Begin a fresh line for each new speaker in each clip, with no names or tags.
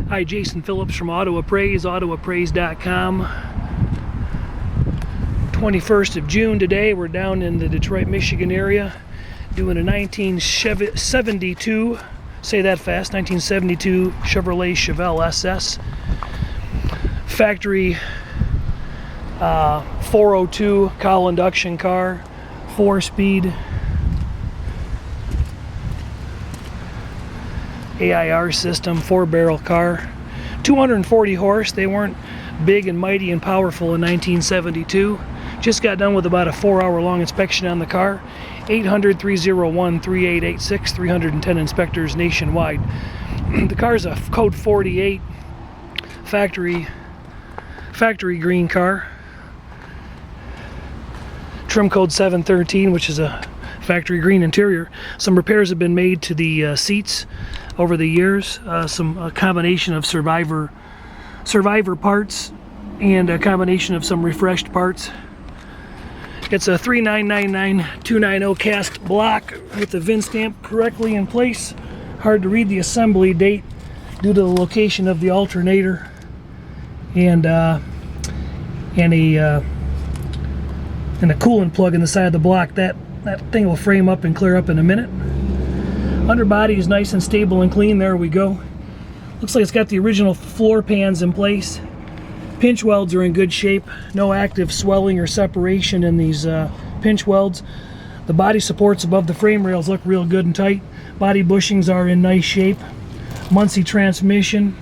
Hi, Jason Phillips from Auto Appraise, autoappraise.com. 21st of June today. We're down in the Detroit, Michigan area doing a 1972, say that fast, 1972 Chevrolet Chevelle SS. Factory 402 cowl induction car, 4-speed AIR system, 4-barrel car, 240 horse. They weren't big and mighty and powerful in 1972. Just got done with about a 4-hour long inspection on the car. 800-301-3886, 310 inspectors nationwide. The car's a code 48 factory green car. Trim code 713, which is a factory green interior. Some repairs have been made to the seats over the years. A combination of survivor parts and a combination of some refreshed parts. It's a 3999290 cast block with the VIN stamp correctly in place. Hard to read the assembly date due to the location of the alternator and a coolant plug in the side of the block. That thing will frame up and clear up in a minute. Underbody is nice and stable and clean. There we go. Looks like it's got the original floor pans in place. Pinch welds are in good shape. No active swelling or separation in these pinch welds. The body supports above the frame rails look real good and tight. Body bushings are in nice shape. Muncie transmission.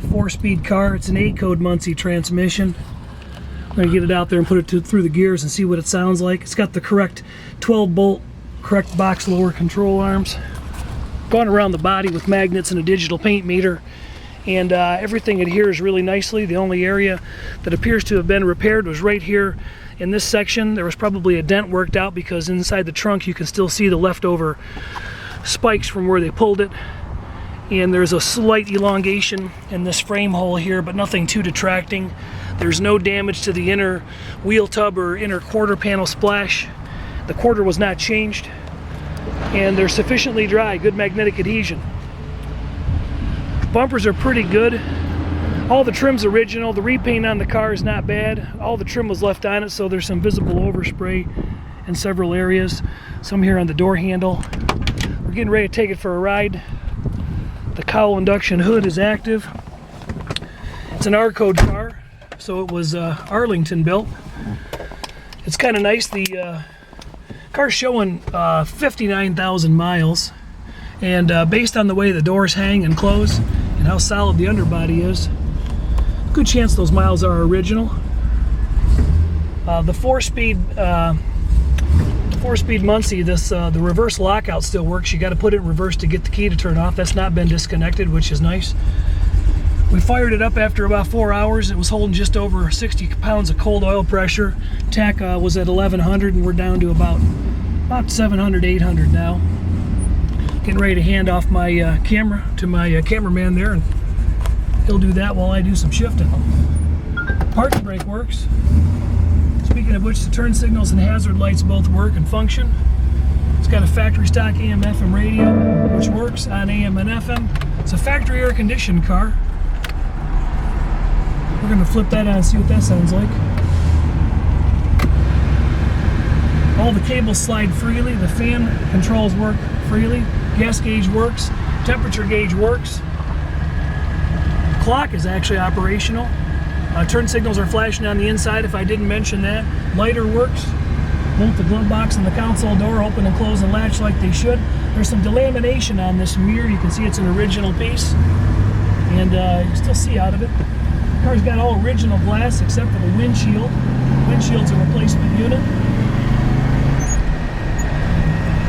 4-speed car. It's an A-code Muncie transmission. I'm going to get it out there and put it through the gears and see what it sounds like. It's got the correct 12-bolt, correct box lower control arms. Gone around the body with magnets and a digital paint meter, and everything adheres really nicely. The only area that appears to have been repaired was right here in this section. There was probably a dent worked out because inside the trunk you can still see the leftover spikes from where they pulled it. And there's a slight elongation in this frame hole here, but nothing too detracting. There's no damage to the inner wheel tub or inner quarter panel splash. The quarter was not changed, and they're sufficiently dry, good magnetic adhesion. Bumpers are pretty good. All the trim's original. The repaint on the car is not bad. All the trim was left on it, so there's some visible overspray in several areas. Some here on the door handle. We're getting ready to take it for a ride. The cowl induction hood is active. It's an R-code car, so it was Arlington built. It's kind of nice. The car's showing 59,000 miles, and based on the way the doors hang and close and how solid the underbody is, good chance those miles are original. The 4-speed Muncie, the reverse lockout still works. You got to put it in reverse to get the key to turn off. That's not been disconnected, which is nice. We fired it up after about 4 hours. It was holding just over 60 pounds of cold oil pressure. TAC was at 1100, and we're down to about 700, 800 now. Getting ready to hand off my camera to my cameraman there, and he'll do that while I do some shifting. Parking brake works. Speaking of which, the turn signals and hazard lights both work and function. It's got a factory stock AM/FM radio, which works on AM and FM. It's a factory air-conditioned car. We're going to flip that on and see what that sounds like. All the cables slide freely. The fan controls work freely. Gas gauge works. Temperature gauge works. Clock is actually operational. Turn signals are flashing on the inside, if I didn't mention that. Lighter works. Both the glove box and the console door open and close and latch like they should. There's some delamination on this mirror. You can see it's an original piece, and you can still see out of it. The car's got all original glass except for the windshield. Windshield's a replacement unit.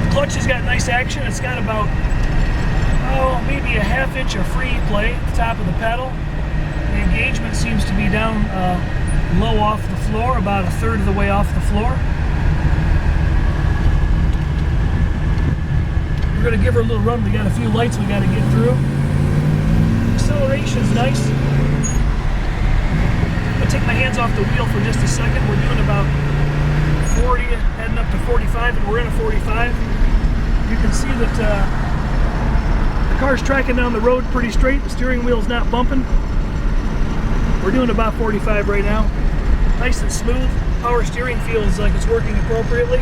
The clutch has got nice action. It's got about, maybe a ½ inch of free play at the top of the pedal. The engagement seems to be down low off the floor, about a third of the way off the floor. We're going to give her a little run. We got a few lights we got to get through. Acceleration is nice. I'm going to take my hands off the wheel for just a second. We're doing about 40, heading up to 45, and we're in a 45. You can see that The car's tracking down the road pretty straight. The steering wheel's not bumping. We're doing about 45 right now. Nice and smooth. Power steering feels like it's working appropriately.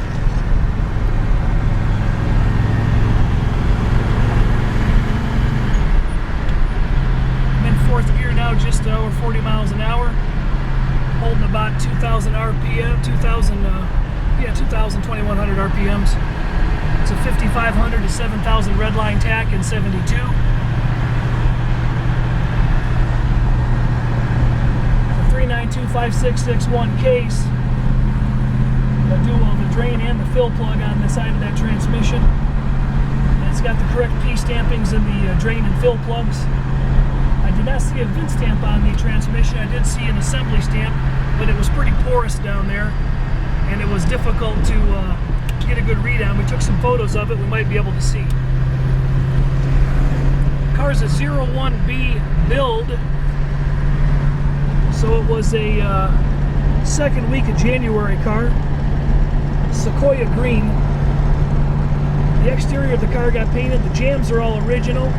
I'm in fourth gear now, just over 40 miles an hour. Holding about 2,000 RPM, 2,100 RPMs. It's a 5,500 to 7,000 redline tack in 72. The 3925661 case. I do the drain and the fill plug on the side of that transmission. And it's got the correct P stampings in the drain and fill plugs. I did not see a VIN stamp on the transmission. I did see an assembly stamp, but it was pretty porous down there, and it was difficult to get a good read on. We took some photos of it. We might be able to see. The car's a 01B build, so it was a second week of January car. Sequoia green. The exterior of the car got painted. The jams are all original.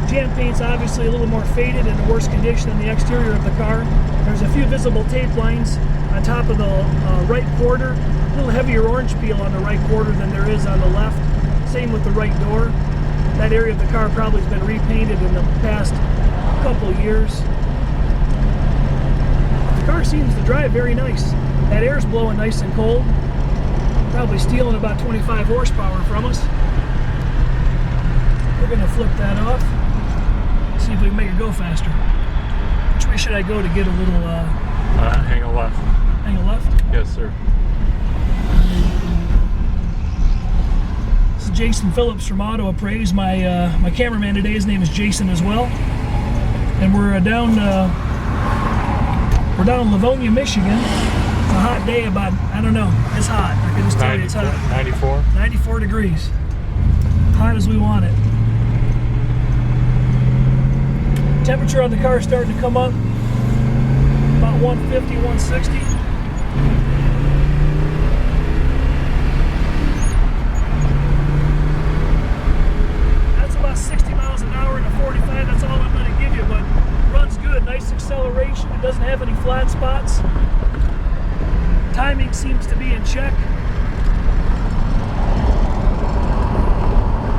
Jam paint's obviously a little more faded and in worse condition than the exterior of the car. There's a few visible tape lines on top of the right quarter. A little heavier orange peel on the right quarter than there is on the left. Same with the right door. That area of the car probably has been repainted in the past couple of years. The car seems to drive very nice. That air's blowing nice and cold. Probably stealing about 25 horsepower from us. We're going to flip that off. See if we can make it go faster. Which way should I go to get a little...
hang a left.
Hang a left?
Yes, sir.
This is Jason Phillips from Auto Appraise. My cameraman today, his name is Jason as well. And we're down in Livonia, Michigan. It's a hot day, about, I don't know, it's hot. I can just tell you it's hot.
94?
94 degrees. Hot as we want it. Temperature on the car is starting to come up. About 150, 160. That's about 60 miles an hour in a 45. That's all I'm going to give you, but runs good. Nice acceleration. It doesn't have any flat spots. Timing seems to be in check.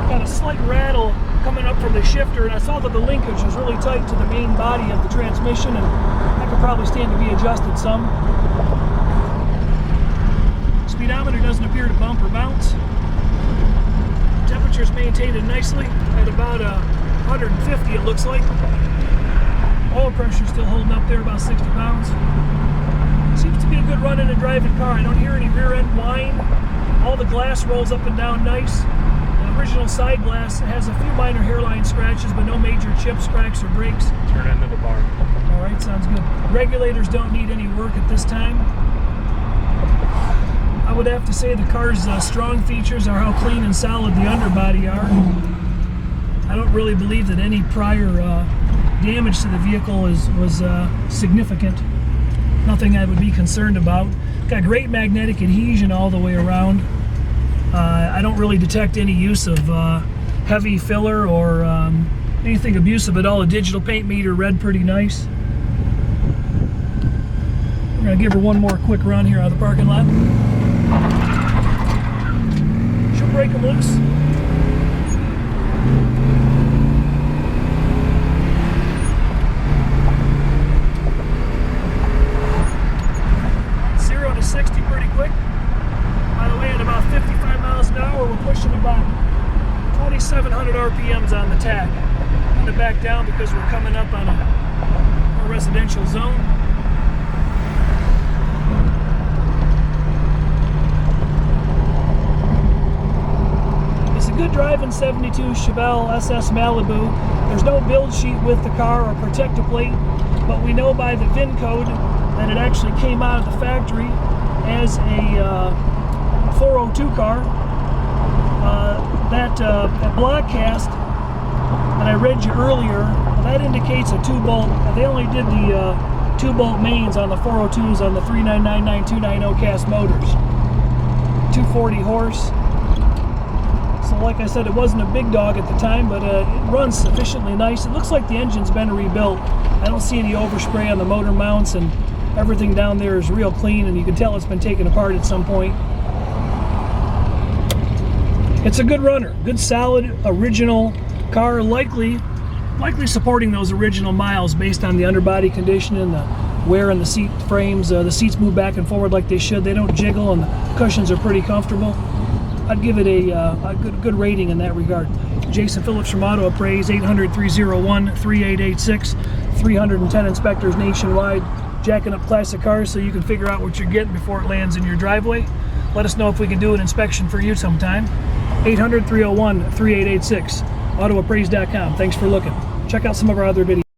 Got a slight rattle coming up from the shifter, and I saw that the linkage was really tight to the main body of the transmission, and that could probably stand to be adjusted some. Speedometer doesn't appear to bump or bounce. Temperature's maintained nicely at about 150, it looks like. Oil pressure's still holding up there, about 60 pounds. Seems to be a good running and driving car. I don't hear any rear end whine. All the glass rolls up and down nice. The original side glass has a few minor hairline scratches, but no major chips, cracks, or breaks.
Turn into the bar.
All right, sounds good. Regulators don't need any work at this time. I would have to say the car's strong features are how clean and solid the underbody are. I don't really believe that any prior damage to the vehicle was significant. Nothing I would be concerned about. Got great magnetic adhesion all the way around. I don't really detect any use of heavy filler or anything abusive at all. A digital paint meter read pretty nice. We're going to give her one more quick run here out of the parking lot. She'll break them loose. To 60 pretty quick. By the way, at about 55 miles an hour, we're pushing about 2,700 RPMs on the tach. I'm going to back down because we're coming up on a residential zone. It's a good driving 72 Chevelle SS Malibu. There's no build sheet with the car or protector plate, but we know by the VIN code that it actually came out of the factory as a 402 car. That block cast that I read you earlier, that indicates a 2-bolt. They only did the 2-bolt mains on the 402s on the 3999290 cast motors. 240 horse. So like I said, it wasn't a big dog at the time, but it runs sufficiently nice. It looks like the engine's been rebuilt. I don't see any overspray on the motor mounts, and everything down there is real clean, and you can tell it's been taken apart at some point. It's a good runner, good solid original car, likely supporting those original miles based on the underbody condition and the wear in the seat frames. The seats move back and forward like they should. They don't jiggle, and the cushions are pretty comfortable. I'd give it a good rating in that regard. Jason Phillips from Auto Appraise, 800-301-3886, 310 inspectors nationwide, jacking up classic cars so you can figure out what you're getting before it lands in your driveway. Let us know if we can do an inspection for you sometime. 800-301-3886, autoappraise.com. Thanks for looking. Check out some of our other videos.